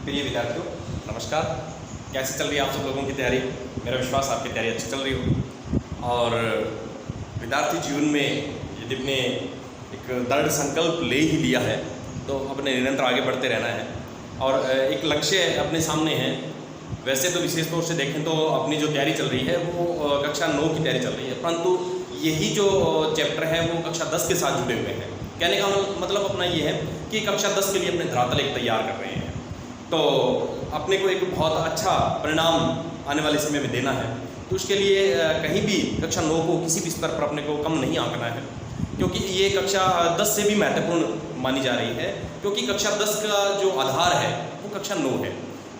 प्रिय विद्यार्थियों नमस्कार। कैसे चल रही है आप सब लोगों की तैयारी? मेरा विश्वास आपकी तैयारी अच्छी चल रही होगी। और विद्यार्थी जीवन में यदि अपने एक दृढ़ संकल्प ले ही लिया है तो अपने निरंतर आगे बढ़ते रहना है और एक लक्ष्य अपने सामने है। वैसे तो विशेष तौर से देखें तो अपनी जो तैयारी चल रही है वो कक्षा 9 की तैयारी चल रही है, परंतु यही जो चैप्टर है वो कक्षा 10 के साथ जुड़े हुए हैं। कहने का मतलब अपना ये है कि कक्षा 10 के लिए अपने धरातल एक तैयार कर रहे हैं, तो अपने को एक बहुत अच्छा परिणाम आने वाले समय में देना है। तो उसके लिए कहीं भी कक्षा 9 को किसी भी स्तर पर अपने को कम नहीं आंकना है, क्योंकि ये कक्षा 10 से भी महत्वपूर्ण मानी जा रही है, क्योंकि कक्षा 10 का जो आधार है वो कक्षा 9 है।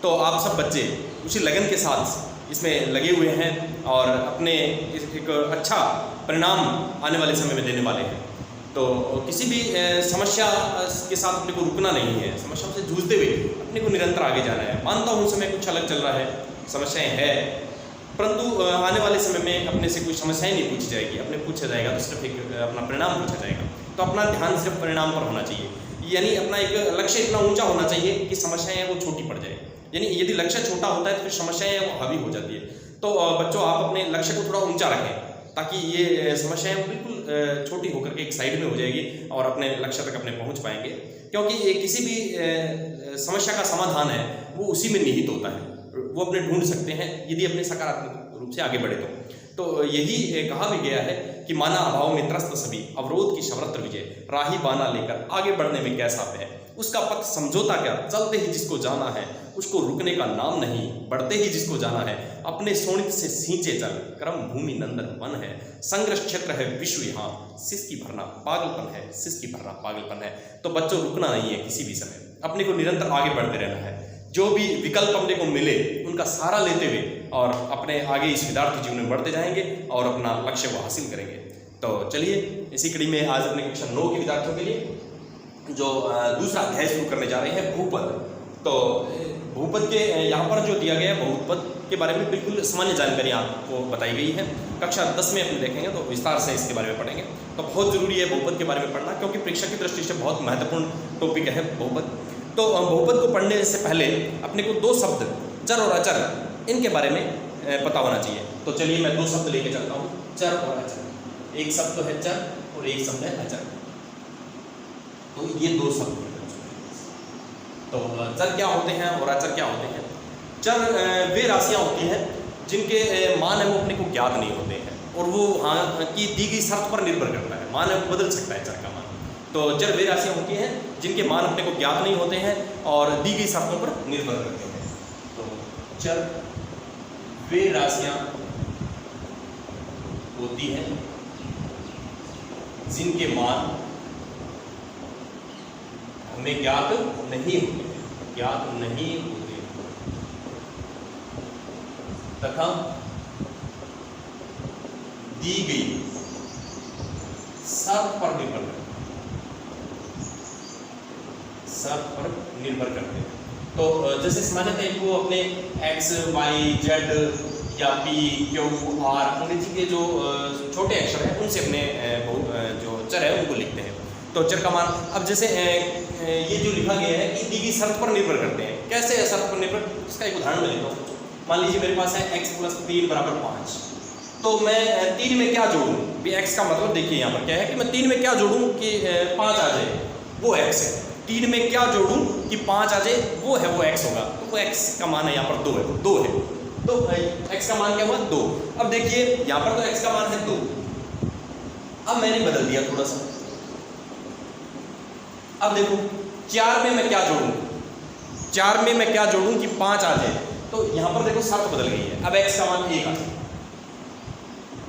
तो आप सब बच्चे उसी लगन के साथ इसमें लगे हुए हैं और अपने एक अच्छा परिणाम आने वाले समय में देने वाले हैं। तो किसी भी समस्या के साथ अपने को रुकना नहीं है, समस्याओं से जूझते हुए अपने को निरंतर आगे जाना है। मानता हूँ समय कुछ अलग चल रहा है, समस्याएं हैं, परंतु आने वाले समय में अपने से कोई समस्याएं नहीं पूछी जाएगी, अपने पूछा जाएगा तो सिर्फ एक अपना परिणाम पूछा जाएगा। तो अपना ध्यान सिर्फ परिणाम पर होना चाहिए, यानी अपना एक लक्ष्य इतना ऊंचा होना चाहिए कि समस्याएं वो छोटी पड़ जाए। यानी यदि लक्ष्य छोटा होता है तो फिर समस्याएं वो हावी हो जाती है। तो बच्चों आप अपने लक्ष्य को थोड़ा ऊंचा रखें ताकि ये समस्याएं बिल्कुल छोटी होकर के एक साइड में हो जाएगी और अपने लक्ष्य तक अपने पहुंच पाएंगे, क्योंकि ये किसी भी समस्या का समाधान है वो उसी में निहित होता है, वो अपने ढूंढ सकते हैं यदि अपने सकारात्मक रूप से आगे बढ़े तो यही कहा भी गया है कि माना अभाव में त्रस्त सभी, अवरोध की शवरत्र विजय, राही बाना लेकर आगे बढ़ने में कैसा है, उसका पथ समझौता क्या, चलते ही जिसको जाना है उसको रुकने का नाम नहीं, बढ़ते ही जिसको जाना है अपने सोनित से सींचे चल, क्रम भूमि नंदन वन है, संघर्ष क्षेत्र है विश्व यहाँ, सिसकी भरना पागलपन है, सिसकी भरना पागलपन है। तो बच्चों रुकना नहीं है किसी भी समय, अपने को निरंतर आगे बढ़ते रहना है। जो भी विकल्प अपने को मिले उनका सहारा लेते हुए और अपने आगे इस विद्यार्थी जीवन में बढ़ते जाएंगे और अपना लक्ष्य को हासिल करेंगे। तो चलिए इसी कड़ी में आज अपने कक्षा 9 के विद्यार्थियों के लिए जो दूसरा अध्याय शुरू करने जा रहे हैं बहुपद। तो बहुपद के यहाँ पर जो दिया गया है बहुपद के बारे में बिल्कुल सामान्य जानकारी आपको बताई गई है। कक्षा 10 में अपन देखेंगे तो विस्तार से इसके बारे में पढ़ेंगे। तो बहुत जरूरी है बहुपद के बारे में पढ़ना, क्योंकि परीक्षा की दृष्टि से बहुत महत्वपूर्ण टॉपिक है बहुपद। तो बहुपद को पढ़ने से पहले अपने को दो शब्द चर और अचर इनके बारे में पता होना चाहिए। तो चलिए मैं दो शब्द लेके चलता हूँ, चर और अचर। एक शब्द तो है चर और एक शब्द है अचर। तो ये दो शब्द हैं। तो चर क्या होते हैं और अचर क्या होते हैं? चर वे राशियाँ होती हैं जिनके मान है वो अपने को ज्ञात नहीं होते हैं और वो वहाँ की दी गई शर्त पर निर्भर करता है, मान है वो बदल सकता है चर का मान। तो चर वे राशियाँ होती हैं जिनके मान अपने को ज्ञात नहीं होते हैं और दी गई शर्तों पर निर्भर करते हैं। तो चर वे राशियाँ होती हैं जिनके मान हमें ज्ञात नहीं होते तथा दी गई शर्त पर निर्भर करते हैं। तो जैसे सामान्यतः इनको अपने x, y, z या p, q, r अंग्रेजी के जो छोटे अक्षर हैं उनसे अपने जो चर है उनको लिखते हैं। तो चर का मान अब जैसे ये जो लिखा गया है कि दी गई शर्त पर निर्भर करते हैं। कैसे है शर्त पर निर्भर? इसका एक उदाहरण मैं लेता हूँ। मान लीजिए मेरे पास है x + 3 = 5। तो मैं 3 में क्या जोड़ूँ? भी x का मतलब देखिए यहाँ पर क्या है कि मैं 3 में क्या जोड़ूँ कि 5 आ जाए, वो x है। 3 में क्या जोड़ूँ कि 5 आ जाए, वो x होगा। तो वो x का मान है यहाँ पर 2 है, 2 है। तो x का मान क्या हुआ? 2। अब देखिए यहाँ पर तो x का मान है 2। अब मैंने बदल दिया थोड़ा सा। अब देखो 4 में मैं क्या जोड़ूँ? 4 में मैं क्या जोड़ूँ कि 5 आ जाए? तो यहाँ पर देखो शर्त बदल गई है। अब x का मान 1 आ जाए,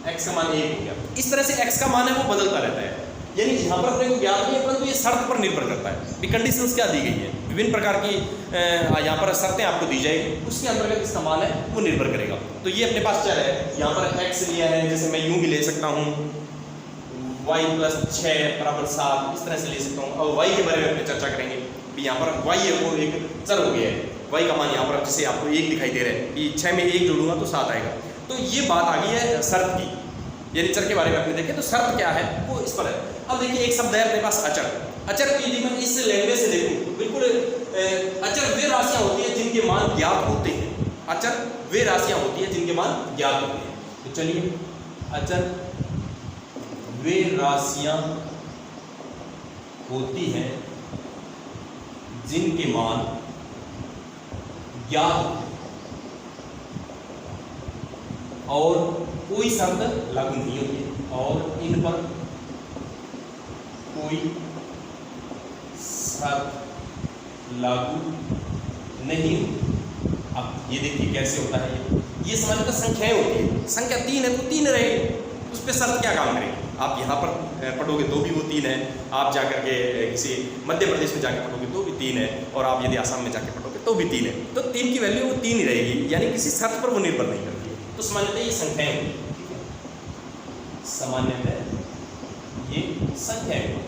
x का मान 1 हो गया। इस तरह से x का मान है वो बदलता रहता है, यानी यहाँ पर अपने को ज्ञात नहीं है परंतु ये शर्त पर निर्भर करता है। कंडीशंस क्या दी गई है, विभिन्न प्रकार की यहाँ पर शर्तें आपको दी जाएगी, उसके अंतर्गत इसका मान है वो निर्भर करेगा। तो ये अपने पास चर है, यहाँ पर x लिया है, जैसे मैं यूं भी ले सकता हूँ y + 6 = 7, इस तरह से ले सकता हूँ। और y के बारे में अपने चर्चा करेंगे। यहाँ पर y है वो एक चर हो गया है, y का मान यहाँ पर जैसे आपको 1 दिखाई दे रहा है कि 6 में 1 जोड़ूंगा तो 7 आएगा। तो ये बात आ गई है शर्त की, यानी चर के बारे में आपने देखें तो शर्त क्या है वो इस पर है। अब देखिए एक शब्द है अपने पास अचर। अचर को यदि मैं इस लैंग्वेज से देखूं तो बिल्कुल अचर वे राशियां होती है जिनके मान ज्ञात होते हैं। अचर वे राशियां होती हैं जिनके मान ज्ञात होते हैं। तो चलिए, अचर वे राशियां होती हैं जिनके मान ज्ञात होते हैं और कोई शर्त लागू नहीं होती है, और इन पर कोई शर्त लागू नहीं होती। अब ये देखिए कैसे होता है, ये समझ लो संख्याएं होती है, संख्या 3 है तो 3 रहेगी, उस पर शर्त क्या काम करेगी। आप यहाँ पर पढ़ोगे तो भी वो 3 है, आप जाकर के किसी मध्य प्रदेश में जाकर पढ़ोगे तो भी 3 है, और आप यदि आसाम में जाकर पढ़ोगे तो भी 3 है। तो 3 की वैल्यू वो 3 ही रहेगी, यानी किसी शर्त पर वो निर्भर नहीं करती है। तो सामान्यतः ये संख्याएं होती है, ठीक है, सामान्यतः ये संख्याएं होती है।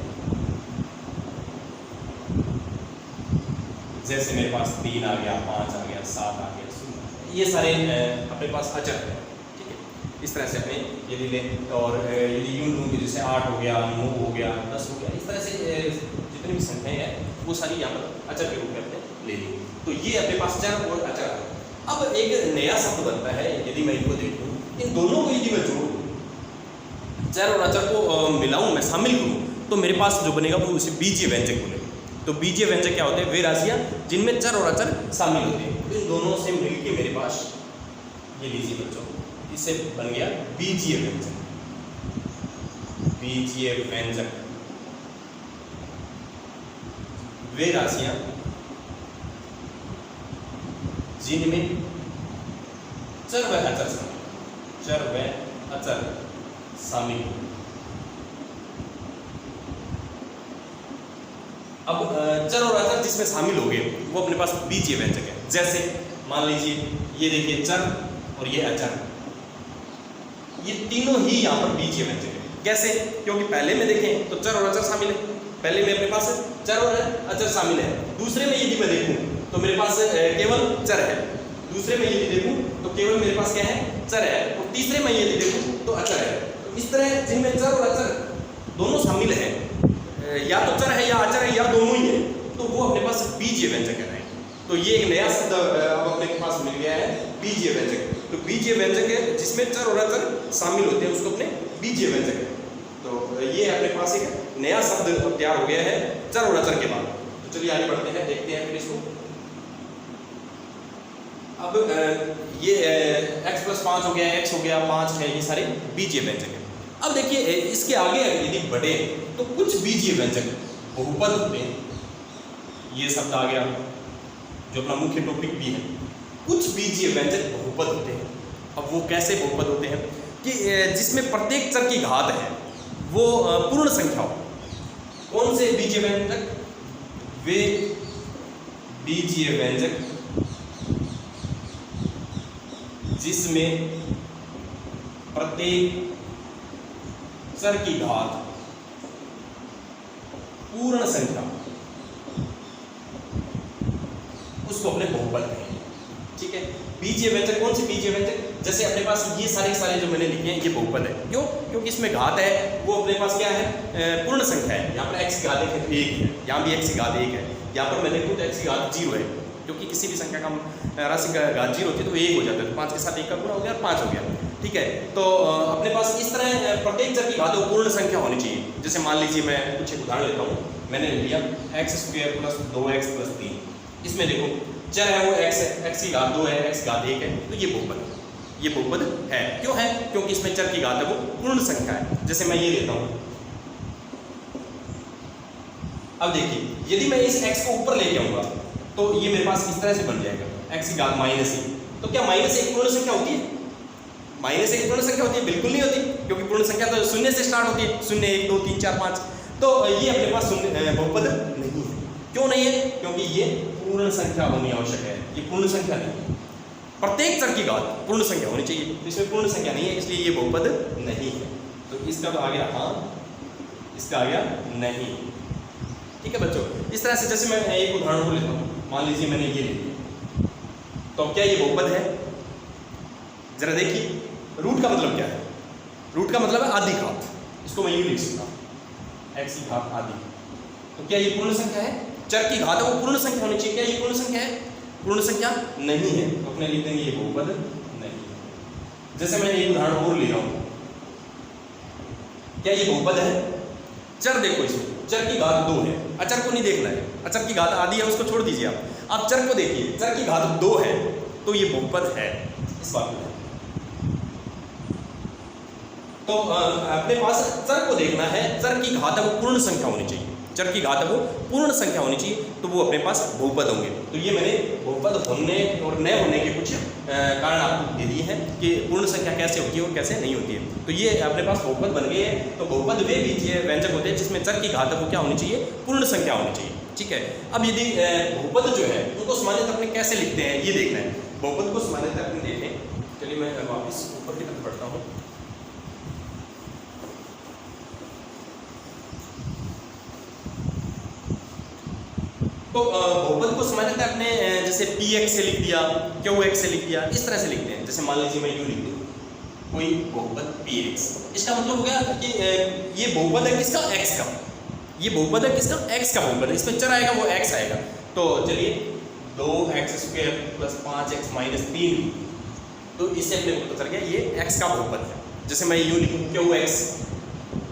जैसे मेरे पास 3 आ गया, 5 आ गया, 7 आ गया, 0, ये सारे अपने पास अचर है, ठीक है। इस तरह से अपने यदि ले, और यदि यूं लूँ कि जैसे 8 हो गया, 9 हो गया, 10 हो गया, इस तरह से जितनी भी संख्याएं हैं वो सारी यहाँ पर अचर के रूप में अपने ले ली। तो ये अपने पास चर और अचर है। अब एक नया शब्द बनता है, यदि मैं इनको देखूँ, इन दोनों को यदि मैं जोड़ूँ, चर और अचर को मिलाऊँ, मैं शामिल करूँ, तो मेरे पास जो बनेगा वो उसे बीजीय व्यंजक बोलेगा। तो बीजीय व्यंजक क्या होते हैं, वे राशियां जिनमें चर और अचर शामिल होते हैं। तो इन दोनों से मिलके मेरे पास ये लीजिए बच्चों, इससे बन गया बीजीय व्यंजक। बीजीय व्यंजक वे राशियां जिनमें चर व अचर शामिल हो। अब चर और अचर जिसमें शामिल हो गए वो अपने पास बीजीय व्यंजक है। जैसे मान लीजिए ये देखिए चर और ये अचर, ये तीनों ही यहाँ पर बीजीय व्यंजक है। कैसे? क्योंकि पहले में देखें तो चर और अचर शामिल है, पहले में अपने पास चर और अचर शामिल है। दूसरे में यदि मैं देखूं तो मेरे पास केवल चर है, दूसरे में यदि देखूं तो केवल मेरे पास क्या है, चर है, और तीसरे में यदि देखूं तो अचर है। तो इस तरह जिनमें चर और अचर दोनों शामिल है, या तो चर है या अचर है या दोनों ही है, तो वो अपने पास बीजीय व्यंजक है। तो ये एक नया शब्द अब अपने पास मिल गया है, बीजीय व्यंजक। तो बीजीय व्यंजक है जिसमें चर और अचर शामिल होते हैं, उसको अपने बीजीय व्यंजक है। तो ये अपने पास एक नया शब्द तैयार हो गया है चर और अचर के बाद। तो चलिए आगे बढ़ते हैं, देखते हैं फिर इसको। अब ये x + 5 हो गया, x हो गया, 5 है, ये सारे बीजीय व्यंजक है। अब देखिए इसके आगे यदि बढ़े तो कुछ बीजीय व्यंजक बहुपद होते हैं। ये शब्द आ गया जो अपना मुख्य टॉपिक भी है। कुछ बीजीय व्यंजक बहुपद होते हैं। अब वो कैसे बहुपद होते हैं कि जिसमें प्रत्येक चर की घात है वो पूर्ण संख्या हो। कौन से बीजीय व्यंजक? वे बीजीय व्यंजक जिसमें प्रत्येक चर की घात पूर्ण संख्या, उसको अपने बहुपद कहेंगे। ठीक है, बीजीय व्यंजक कौन से बीजीय व्यंजक? जैसे अपने पास ये सारे जो मैंने लिखे हैं ये बहुपद है। क्यों? क्योंकि इसमें घात है वो अपने पास क्या है, पूर्ण संख्या है। यहाँ पर x की घात 1 है तो 1 है, यहाँ भी x की घात 1 है, यहाँ पर मैं देखूँ तो x की घात 0 है, क्योंकि किसी भी संख्या का राशि का घात 0 होती है तो 1 हो जाता है। तो 5 के साथ 1 का गुणा हो गया और 5 हो गया। ठीक है, तो अपने पास इस तरह प्रत्येक चर की घात पूर्ण संख्या होनी चाहिए। जैसे मान लीजिए मैं कुछ एक उदाहरण लेता हूँ, मैंने लिया x² + 2x + 3। इसमें देखो चर है वो x है, x की घात 2 है, x की घात 1 है, तो ये बहुपद है। ये बहुपद है। क्यों है? क्योंकि इसमें चर की घात है वो पूर्ण संख्या है। जैसे मैं ये लेता हूँ, अब देखिए यदि मैं इस x को ऊपर लेके आऊंगा तो ये मेरे पास इस तरह से बन जाएगा, x की घात -1। तो क्या -1 पूर्ण संख्या होती है? -1 पूर्ण संख्या होती है? बिल्कुल नहीं होती, क्योंकि पूर्ण संख्या तो 0 से स्टार्ट होती है, 0 1 2 3 4 5। तो ये अपने पास बहुपद नहीं है। क्यों नहीं है? क्योंकि ये पूर्ण संख्या होनी आवश्यक है, ये पूर्ण संख्या नहीं है। प्रत्येक चर की घात पूर्ण संख्या होनी चाहिए, इसमें पूर्ण संख्या नहीं है, इसलिए ये बहुपद नहीं है। तो इसका तो आ गया हाँ, इसका आ गया नहीं। ठीक है बच्चों, इस तरह से जैसे मैं एक उदाहरण लेता हूँ, मान लीजिए मैंने ये ले लिया, तो क्या ये बहुपद है? जरा देखिए, रूट का मतलब क्या है? रूट का मतलब है आधी घात। इसको मैं यूं लिख सकता हूँ, x की घात आधी। तो क्या ये पूर्ण संख्या है? चर की घात है वो पूर्ण संख्या होनी चाहिए। क्या ये पूर्ण संख्या है? पूर्ण संख्या नहीं है, तो अपने लिख देंगे ये बहुपद नहीं है। जैसे मैं एक उदाहरण और ले रहा हूं, क्या ये बहुपद है? चर देखो, इसमें चर की घात 2 है, अचर को नहीं देखना है, अचर की घात आधी है उसको छोड़ दीजिए आप चर को देखिए, चर की घात 2 है तो ये बहुपद है, इस बात को। तो अपने पास चर को देखना है, चर की घात वो पूर्ण संख्या होनी चाहिए, चर की घात वो पूर्ण संख्या होनी चाहिए, तो वो अपने पास बहुपद होंगे। तो ये मैंने बहुपद होने और न होने के कुछ कारण आपको दे दिए हैं कि पूर्ण संख्या कैसे होती है और कैसे नहीं होती है। तो ये अपने पास बहुपद बन गए हैं। तो बहुपद वे बीजीय व्यंजक होते हैं जिसमें चर की घात वो क्या होनी चाहिए, पूर्ण संख्या होनी चाहिए, ठीक है। अब यदि बहुपद जो है उनको सामान्यतः अपने कैसे लिखते हैं ये देखना है। बहुपद को सामान्यतः अपने देखें, चलिए मैं वापस ऊपर की तरफ पढ़ता हूँ। तो बहुपद को सामान्यतः अपने जैसे px से लिख दिया, qx से लिख दिया, इस तरह से लिखते हैं। जैसे मान लीजिए मैं यूं लिख दूं कोई बहुपद px, इसका मतलब हो गया कि ये बहुपद है किसका, x का, ये बहुपद है किसका, x का बहुपद है, इसमें चर आएगा वो x आएगा। तो चलिए 2x² + 5x - 3, तो इससे अपने को पता चल गया ये x का बहुपद है। जैसे मैं यूं लिखूं qx,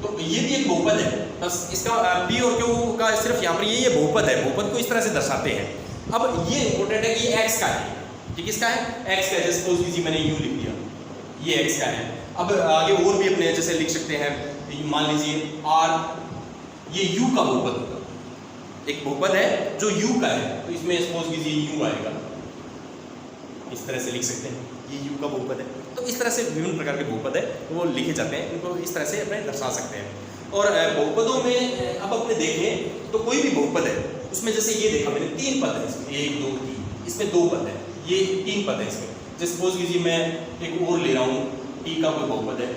तो ये भी एक बहुपद है, बस इसका p और q का सिर्फ यहाँ पर ये बहुपद है, बहुपद को इस तरह से दर्शाते हैं। अब ये इंपॉर्टेंट है कि ये x का है, ये किसका है, x का है। जैसे सपोज कीजिए मैंने u लिख दिया, ये x का है। अब आगे और भी अपने जैसे लिख सकते हैं, मान लीजिए r, ये u का बहुपद होगा, एक बहुपद है जो u का है, तो इसमें सपोज कीजिए u आएगा, इस तरह से लिख सकते हैं, ये u का बहुपद है। तो इस तरह से विभिन्न प्रकार के बहुपद है वो लिखे जाते हैं, इनको इस तरह से अपने दर्शा सकते हैं। और बहुपदों में अब अपने देखें तो कोई भी बहुपद है उसमें जैसे ये देखा मैंने 3 पद है इसमें, 1 2 3, इसमें 2 पद है, ये 3 पद है इसमें। जैसे सपोज कीजिए मैं एक और ले रहा हूँ, t का कोई बहुपद है,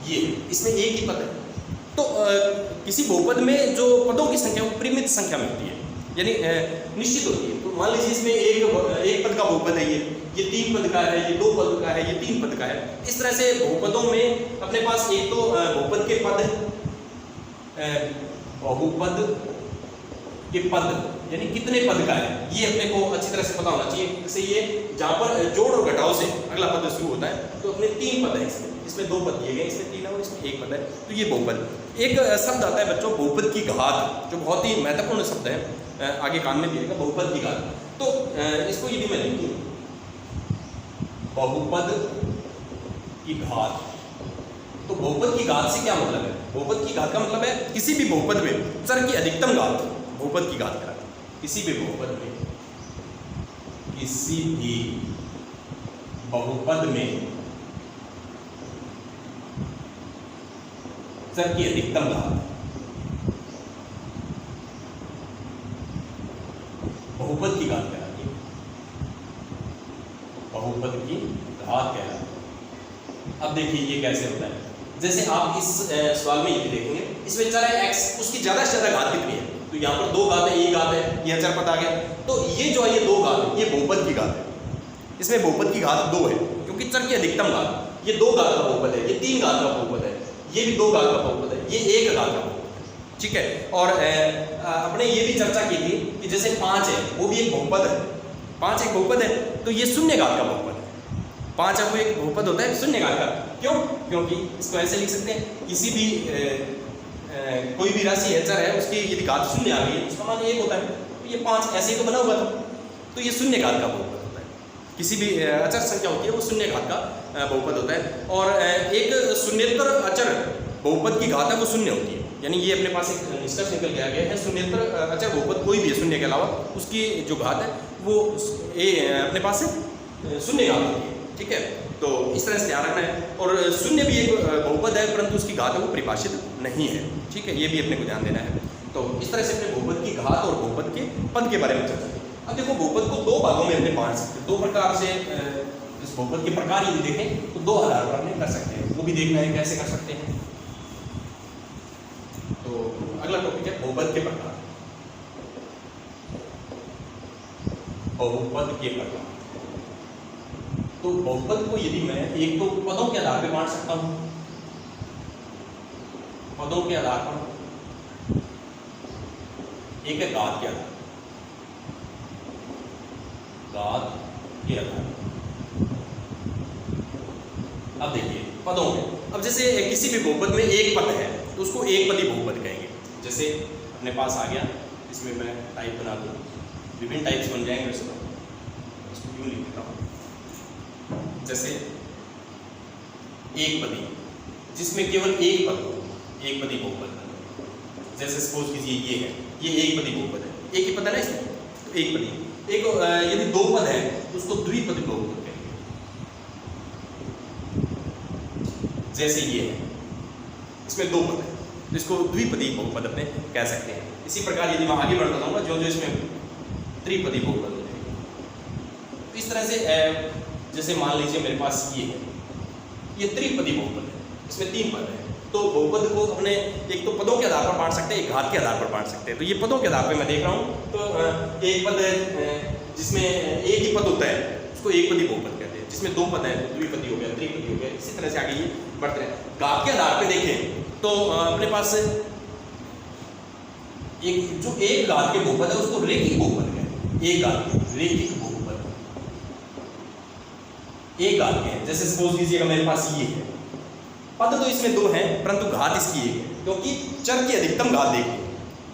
ये इसमें 1 ही पद है। तो किसी बहुपद में जो पदों की संख्या वो परिमित संख्या में होती है, यानी निश्चित होती है। तो मान लीजिए इसमें एक पद का बहुपद है, ये 3 पद का है, ये 2 पद का है, ये 3 पद का है। इस तरह से बहुपदों में अपने पास एक तो बहुपद के पद, बहुपद के पद यानी कितने पद का है, ये अपने को अच्छी तरह से पता होना चाहिए। जैसे ये जहाँ पर जोड़ और घटाव से अगला पद शुरू होता है, तो अपने 3 पद है इसमें 2 पद दिए गए, इसमें 3 है और इसमें 1 पद है, तो ये बहुपद। एक शब्द आता है बच्चों बहुपद की घात, जो बहुत ही महत्वपूर्ण शब्द है, आगे काम में दिएगा, बहुपद की घात। तो इसको यदि मैं लिखूं बहुपद की घात, तो बहुपद की घात से क्या मतलब है, बहुपद की घात का मतलब है किसी भी बहुपद में चर की अधिकतम घात बहुपद की घात कहलाती है। किसी भी बहुपद में, किसी भी बहुपद में चर की अधिकतम घात बहुपद की घात कहलाती है, बहुपद की घात कहलाती है। अब देखिए ये कैसे होता है, जैसे आप इस सवाल में ये देखेंगे, इसमें चर है x, उसकी ज्यादा से ज्यादा घात कितनी है, तो यहाँ पर 2 घात है, 1 घात है, यह अचर पता आ गया। तो ये जो है ये 2 घात है, ये बहुपद की घात है, इसमें बहुपद की घात 2 है, क्योंकि चर की अधिकतम घात, ये 2 घात का बहुपद है, ये 3 घात का बहुपद है, ये भी 2 घात का बहुपद है, ये 1 घात का बहुपद है, ठीक है। और अपने ये भी चर्चा की थी कि जैसे 5 है वो भी एक बहुपद है, 5 एक बहुपद है, तो ये 0 घात का बहुपद है। 5 वो एक बहुपद होता है 0 घात का, क्यों, क्योंकि इसको ऐसे लिख सकते हैं, किसी भी कोई भी राशि है, चर है, उसकी यदि घात 0 आ गई है उसका मान 1 होता है, तो ये 5 ऐसे ही तो बना हुआ था, तो ये 0 घात का बहुपद होता है। किसी भी अचर संख्या होती है वो 0 घात का बहुपद होता है। और एक शून्येतर अचर बहुपद की घात है वो 0 होती है, यानी ये अपने पास एक निष्कर्ष निकल के आ गया है, शून्येतर अचर बहुपद कोई भी है 0 के अलावा, उसकी जो घात है वो अपने पास 0 घात होती है, ठीक है। तो इस तरह से ध्यान रखना है। और 0 भी एक बहुपद है, परंतु उसकी घात है वो परिभाषित नहीं है, ठीक है, ये भी अपने को ध्यान देना है। तो इस तरह से अपने बहुपद की घात और बहुपद के पद के बारे में चर्चा की। अब देखो बहुपद को 2 भागों में अपने बांट सकते हैं, 2 प्रकार से इस बहुपद के प्रकार यदि देखें तो 2 आधार पर अपने कर सकते हैं, वो भी देखना है कैसे कर सकते हैं। तो अगला टॉपिक है बहुपद के प्रकार, बहुपद के प्रकार। तो बहुपद को यदि मैं एक तो पदों के आधार पर बांट सकता हूं, पदों के आधार पर, एक है घात के आधार, घात के आधार। अब देखिए पदों में, अब जैसे किसी भी बहुपद में एक पद है तो उसको एक पदी बहुपद कहेंगे। जैसे अपने पास आ गया, इसमें मैं टाइप बना दूँ, विभिन्न टाइप्स बन जाएंगे उसको यूँ लिख देता हूँ। जैसे एक पदी जिसमें केवल एक पद हो, एक पदी बहुपद। जैसे सपोज कीजिए ये है, ये एक पदी बहुपद है, एक ही पद है ना इसमें, तो एक पदी। एक यदि दो पद है तो उसको द्विपदी बहुपद कहेंगे। जैसे ये है, इसमें दो पद है तो इसको द्विपदी बहुपद अपने कह सकते हैं। इसी प्रकार यदि मैं आगे बढ़ता जाऊंगा, जो जो इसमें त्रिपदी बहुपद हो जाएगी। तो इस तरह से जैसे मान लीजिए मेरे पास ये है, ये त्रिपदी बहुपद है, इसमें तीन पद है। तो बहुपद को अपने एक तो पदों के आधार पर बांट सकते हैं, एक घात के आधार पर बांट सकते हैं। तो ये पदों के आधार पर मैं देख रहा हूँ, तो एक पद जिसमें एक ही पद होता है उसको एक पदी बहुपद कहते हैं, जिसमें दो पद है द्विपदी हो गया, त्रिपदी हो गया। इसी तरह से आगे ये बढ़ते हैं। घात के आधार पर देखें तो अपने पास एक जो एक घात के बहुपद है उसको रेखिक बहुपद कहते हैं। एक घात के रेखिक बहुपद, एक घात के हैं। जैसे सपोज कीजिएगा मेरे पास ये है, पद तो इसमें दो हैं परंतु घात इसकी एक है, क्योंकि चर की अधिकतम घात देखिए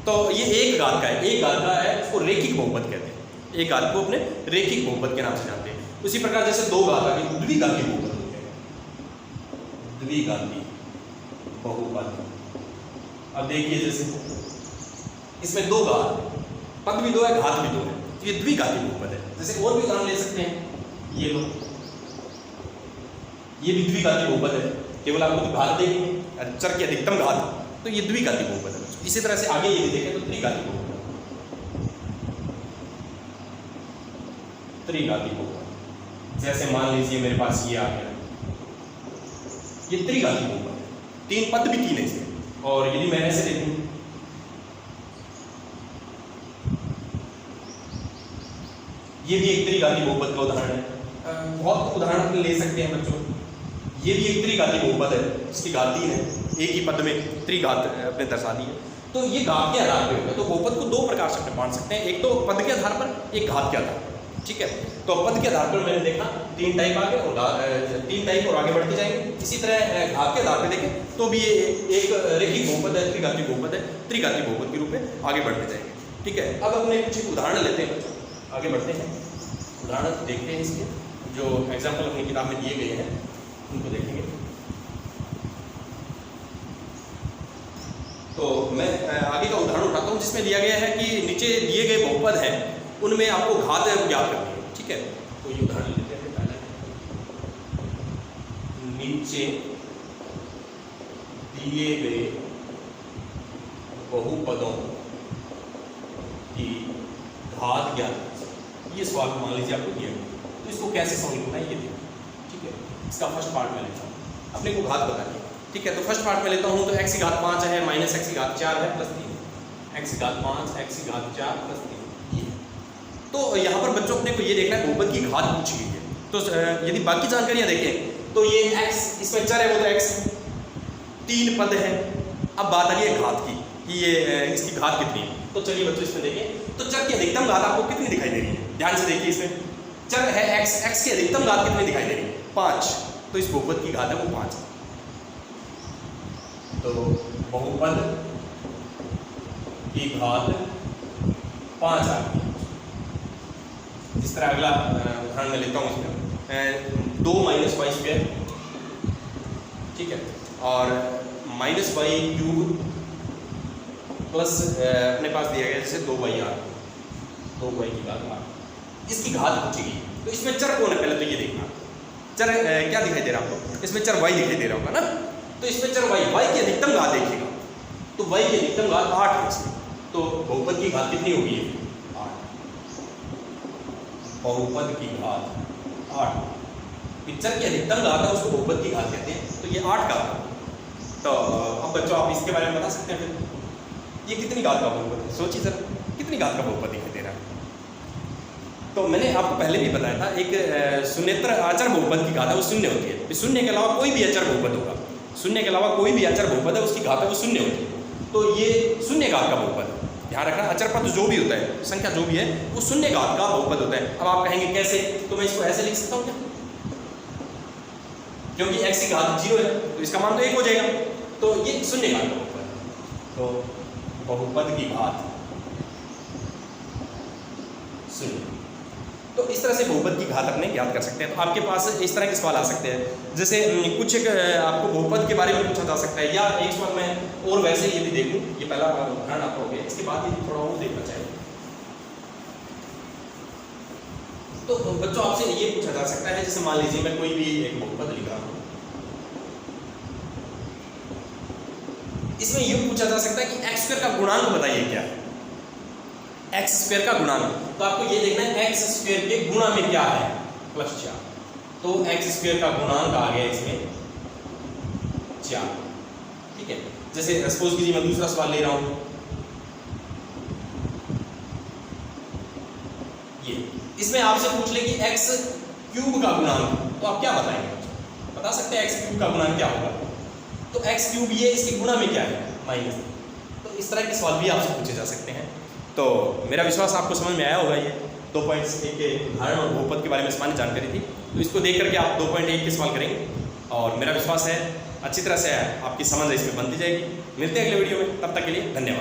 तो ये एक घात का है, एक घात का है, उसको रेखिक बहुपद कहते हैं। एक घात को अपने रेखिक बहुपद के नाम से जानते हैं। उसी प्रकार जैसे दो घात का द्विघाती बहुपद होते हैं, द्विघाती बहुपद। अब देखिए जैसे इसमें दो घात, पद भी दो है, घात भी दो है, तो ये द्विघाती बहुपद है। जैसे और भी उदाहरण ले सकते हैं, ये लो, ये भी द्विघाती बहुपद है, केवल आपको तो घात देखेंगे, चर की अधिकतम घात, तो ये द्विघाती बहुपद है। इसी तरह से आगे ये देखें तो त्रिघाती बहुपद, त्रिघाती बहुपद। जैसे मान लीजिए मेरे पास ये आ गया, ये त्रिघाती बहुपद है, तीन पद भी तीन ऐसे। और यदि मैं ऐसे देखूं, ये भी एक त्रिघाती बहुपद का उदाहरण है। बहुत उदाहरण ले सकते हैं बच्चों। ये भी एक त्रिघाती बहुपद है, इसकी घात तीन है, एक ही पद में त्रिघात अपने दर्शा दी है। तो ये घात के आधार पर होगा। तो बहुपद को दो प्रकार से बांट सकते हैं, एक तो पद के आधार पर, एक घात के आधार पर। ठीक है, तो पद के आधार पर मैंने देखा तीन टाइप आगे और तीन टाइप और आगे बढ़ते जाएंगे। इसी तरह घात के आधार पर देखें तो भी ये एक रेखिक बहुपद है, त्रिघाती बहुपद है, त्रिघाती बहुपद के रूप में आगे बढ़ते जाएंगे। ठीक है, अब अपने कुछ उदाहरण लेते हैं बच्चों, आगे बढ़ते हैं, उदाहरण देखते हैं इसके, जो एग्जाम्पल अपनी किताब में दिए गए हैं उनको देखेंगे। तो मैं आगे का उदाहरण उठाता हूँ जिसमें दिया गया है कि नीचे दिए गए बहुपद हैं उनमें आपको घात ज्ञात करनी है। ठीक है, तो ये उदाहरण लेते हैं। पहले नीचे दिए गए बहुपदों की घात ज्ञात, ये सवाल मान लीजिए आपको दिया गया, तो इसको कैसे सॉल्व करना है ये देखिए। ठीक है, इसका फर्स्ट पार्ट में लेता हूँ, अपने को घात बतानी है। ठीक है, तो फर्स्ट पार्ट में लेता हूँ, तो x की घात 5 है माइनस x की घात 4 है प्लस 3, x की घात 5, x की घात 4 प्लस 3। तो यहाँ पर बच्चों अपने को ये देखना है बहुपद की घात पूछी गई है। तो यदि बाकी जानकारियाँ देखें तो ये x इसमें चर है, वो तो x है, तीन पद है। अब बात आ रही है घात की कि ये इसकी घात कितनी है। तो चलिए बच्चों इसमें देखें, तो चर की अधिकतम घात आपको कितनी दिखाई दे रही है, ध्यान से देखिए। इसमें चर है x की अधिकतम घात कितनी दिखाई दे रही है, 5। तो इस बहुपद की घात है वो 5। तो बहुपद की घात 5 आ गई। इस तरह अगला उदाहरण मैं लेता हूँ, इसमें 2 माइनस वाई स्क्वायर, ठीक है, और माइनस वाई क्यूब प्लस अपने पास दिया गया जैसे 2y/r, 2y की घात 8, इसकी घात पूछेगी। तो इसमें चर कौन है पहले तो ये देखना, चर क्या दिखाई दे रहा है आपको, इसमें चर y दिखाई दे रहा होगा ना। तो इसमें चर y की अधिकतम घात देखिएगा, तो y की अधिकतम घात 8 है इसमें। तो बहुपद की घात कितनी होगी, 8। बहुपद की घात 8, चर की अधिकतम घात है उसको बहुपद की घात कहते हैं। तो ये 8 का, तो अब बच्चों आप इसके बारे में बता सकते हैं फिर ये कितनी घात का बहुपद है, सोचिए सर कितनी घात का बहुपद दिखाई दे रहा है। तो मैंने आपको पहले भी बताया था, एक शून्येतर अचर बहुपद की घात है वो शून्य होती है। शून्य के अलावा कोई भी अचर बहुपद होगा, शून्य के अलावा कोई भी अचर बहुपद है उसकी घात है वो शून्य होती है। तो ये शून्य घात का बहुपद है, ध्यान रखना, अचर पद जो भी होता है, संख्या जो भी है, वो शून्य घात का बहुपद होता है। अब आप कहेंगे कैसे, तो मैं इसको ऐसे लिख सकता हूँ क्या, क्योंकि x की घात 0 है तो इसका मान तो 1 हो जाएगा, तो ये शून्य घात का बहुपद है। तो बहुपद की घात शून्य। तो इस तरह से बहुपद की घात अपने ज्ञात कर सकते हैं। तो आपके पास इस तरह के सवाल आ सकते हैं, जैसे कुछ एक आपको बहुपद के बारे में पूछा जा सकता है, या एक सवाल मैं और वैसे यदि देखूं, ये पहला उदाहरण आपका हो गया, इसके बाद यदि थोड़ा और देखना चाहिए तो बच्चों आपसे ये पूछा जा सकता है, जैसे मान लीजिए मैं कोई भी एक बहुपद लिख रहा हूँ, इसमें ये पूछा जा सकता है कि एक्स स्क्वायर का गुणांक बताइए क्या है, एक्स स्क्वायर का गुणांक। तो आपको ये देखना है एक्स स्क्वायर के गुणा में क्या है, +4। तो एक्स स्क्वायर का गुणांक आ गया इसमें 4, ठीक है। जैसे सपोज कीजिए मैं दूसरा सवाल ले रहा हूं, ये इसमें आपसे पूछ ले कि एक्स क्यूब का गुणांक, तो आप क्या बताएंगे, बता सकते हैं एक्स क्यूब का गुणांक क्या होगा, तो एक्स क्यूब ये इसके गुणा में क्या है, -। तो इस तरह के सवाल भी आपसे पूछे जा सकते हैं। तो मेरा विश्वास आपको समझ में आया होगा, ये 2.1 के उदाहरण और बहुपद के बारे में सामान्य जानकारी थी। तो इसको देख करके आप 2.1 के सवाल करेंगे और मेरा विश्वास है अच्छी तरह से आपकी समझ इसमें बनती जाएगी। मिलते हैं अगले वीडियो में, तब तक के लिए धन्यवाद।